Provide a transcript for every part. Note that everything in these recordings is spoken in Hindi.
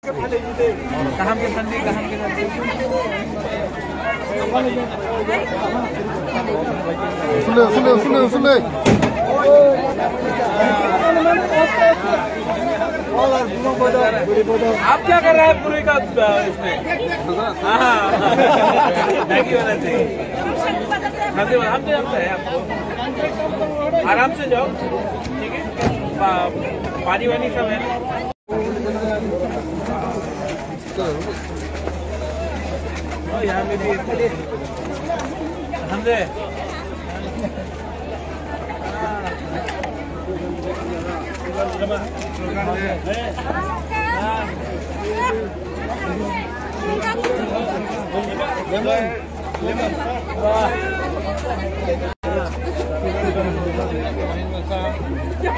कहाँ के संदी कहाँ के सुन आप क्या कर रहे हैं पूरे का इसमें? हाँ मैगी होना चाहिए। हम तो जानते हैं आपको। आराम से जाओ, ठीक है? पानी वानी सब है। यहाँ में भी हमने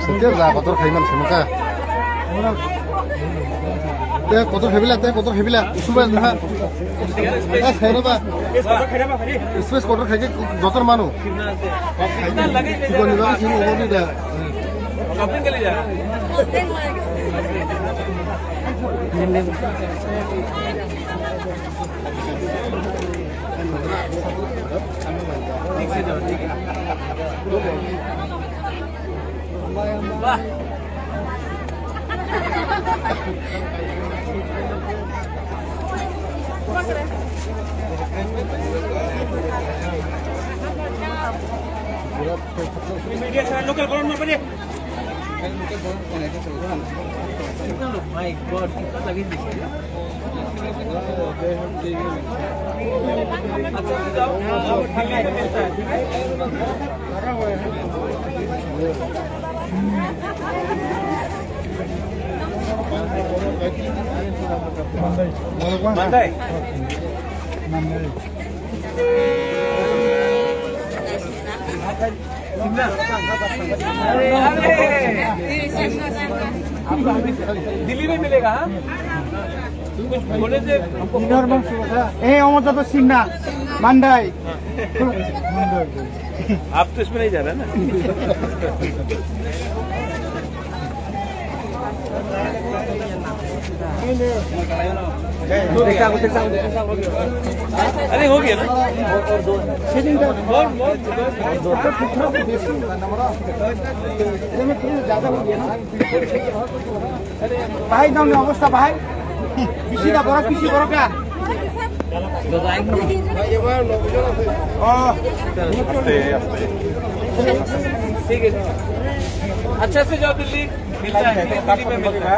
setiap lah kotor kaiman semuka. Teh kotor hebila, usubah dah. Saya apa? Space kotor kaya dokter manu. Cikgu ni lagi sini orang ni dah. Shopping के लिए जा रहा ठीक से जाओ, ठीक है? वाह मीडिया से लोकल कौन में बने माय गॉड कितना लगी देखिए अच्छा जाओ दिल्ली में मिलता है ठीक है मंदाई दिल्ली में मिलेगा। हाँ कुछ बोले थे सिमना मंदाई। आप तो इसमें नहीं जा रहे ना। अरे हो गया ना भाई दाम अवस्था भाई किसी का बड़ा क्या ठीक है अच्छा से जाओ दिल्ली मिलता है दिल्ली में मिलेगा।